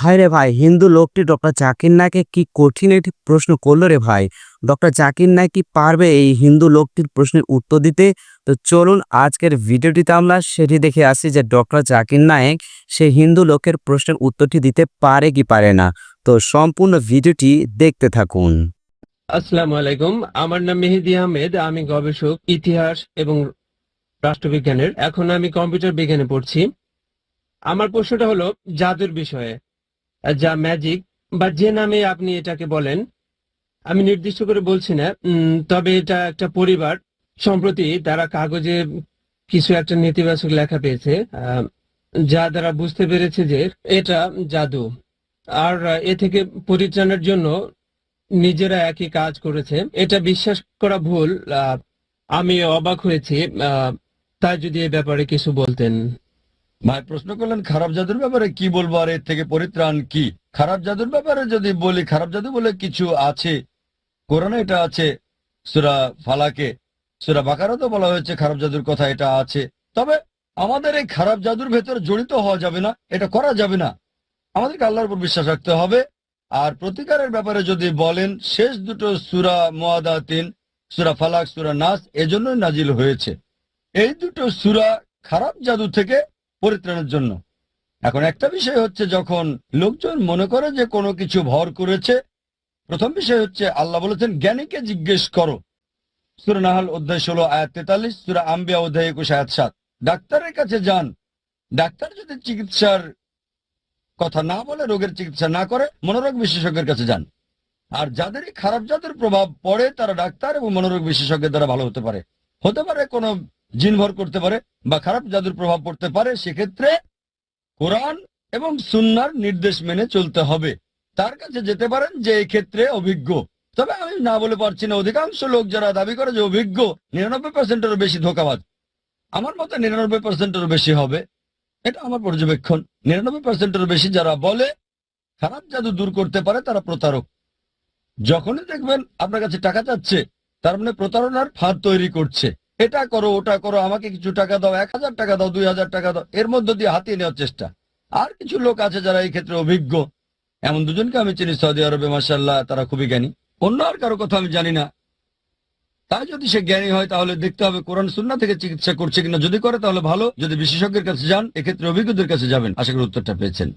ভাই রে ভাই, হিন্দু লোকটি ডক্টর জাকির নায়েককে কি কঠিন একটি প্রশ্ন করলো রে ভাই। ডক্টর জাকির নায়েক কি পারবে এই হিন্দু লোকটির প্রশ্নের উত্তর দিতে? তো চলুন আজকের ভিডিওটিতে আমরা সেটি দেখে আসি যে ডক্টর জাকির নায়েক সে হিন্দু লোকের প্রশ্নের উত্তরটি দিতে পারে কি পারে না। তো সম্পূর্ণ ভিডিওটি দেখতে থাকুন। আসসালামু আলাইকুম। আমার নাম মেহেদী আহমেদ। আমি গবেষক ইতিহাস এবং রাষ্ট্রবিজ্ঞানের। এখন আমি কম্পিউটার বিজ্ঞানে পড়ছি। আমার প্রশ্নটা হলো জাদুর বিষয়ে, যা ম্যাজিক বা যে নামে আপনি এটাকে বলেন, আমি নির্দিষ্ট করে বলছি না। তবে এটা একটা পরিবার সম্প্রতি তারা কাগজে কিছু একটা নেতিবাচক লেখা পেয়েছে, যা দ্বারা বুঝতে পেরেছে যে এটা জাদু। আর এ থেকে পরিত্রাণের জন্য নিজেরা একই কাজ করেছে। এটা বিশ্বাস করা ভুল। আমি অবাক হয়েছি। তাই যদি এই ব্যাপারে কিছু বলতেন। ভাই প্রশ্ন করলেন খারাপ জাদুর ব্যাপারে কি বলবো আর এর থেকে পরিত্রাণ কি। খারাপ জাদুর ব্যাপারে যদি বলি, খারাপ জাদু বলে কিছু আছে, কোরআনে এটা আছে, সূরা ফালাকে, সূরা বাকারাতেও বলা হয়েছে খারাপ জাদুর কথা, এটা আছে। তবে আমাদের এই খারাপ জাদুর ভেতর জড়িত হওয়া যাবে না, এটা করা যাবে না। আমাদেরকে আল্লাহর উপর বিশ্বাস রাখতে হবে। আর প্রতিকারের ব্যাপারে যদি বলেন, শেষ দুটো সূরা মুআদাতিন, সূরা ফালাক, সূরা নাস এজন্যই নাজিল হয়েছে। এই দুটো সূরা খারাপ জাদু থেকে পরিত্রাণের জন্য। এখন একটা বিষয় হচ্ছে, যখন লোকজন মনে করে যে কোনো কিছু ভর করেছে, প্রথম বিষয় হচ্ছে আল্লাহ বলেছেন জ্ঞানীকে জিজ্ঞেস করো। সূরা নাহল অধ্যায় 16 আয়াত 43, সূরা আম্বিয়া অধ্যায় 21 আয়াত 7। ডাক্তারের কাছে যান, ডাক্তার যদি চিকিৎসার কথা না বলে, রোগের চিকিৎসা না করে, মনোরোগ বিশেষজ্ঞের কাছে যান। আর যাদেরই খারাপ জাদুর প্রভাব পড়ে তারা ডাক্তার এবং মনোরোগ বিশেষজ্ঞের দ্বারা ভালো হতে পারে। কোনো জিন ভর করতে পারে বা খারাপ জাদুর প্রভাব পড়তে পারে। সেক্ষেত্রে কোরআন এবং সুন্নাহর নির্দেশ মেনে চলতে হবে। তার কাছে যেতে পারেন যে এই ক্ষেত্রে অভিজ্ঞ। তবে আমি না বলে পারছি না, অধিকাংশ লোক যারা দাবি করে যে অভিজ্ঞ, 99%-এরও বেশি ধোঁকাবাজ। আমার মতে 99%-এরও বেশি হবে, এটা আমার পর্যবেক্ষণ। 99%-এরও বেশি যারা বলে খারাপ জাদু দূর করতে পারে তারা প্রতারক। যখনই দেখবেন আপনার কাছে টাকা চাচ্ছে, তার মানে প্রতারণার ফাঁদ তৈরি করছে। এটা করো, ওটা করো, আমাকে কিছু টাকা দাও, 1000 টাকা দাও, 2000 টাকা দাও, এর মধ্য দিয়ে হাতিয়ে নেওয়ার চেষ্টা। আর কিছু লোক আছে যারা এই ক্ষেত্রে অভিজ্ঞ। এমন দুজনকে আমি চিনি সৌদি আরবে, মাশাআল্লাহ, তারা খুবই জ্ঞানী। অন্য আর কারো কথা আমি জানি না। তাই যদি সে জ্ঞানী হয় তাহলে দেখতে হবে কোরআন সুন্নাহ থেকে চিকিৎসা করছে কিনা। যদি করে তাহলে ভালো, যদি বিশেষজ্ঞের কাছে যান, এক্ষেত্রে অভিজ্ঞদের কাছে যাবেন। আশা করি উত্তরটা পেয়েছেন।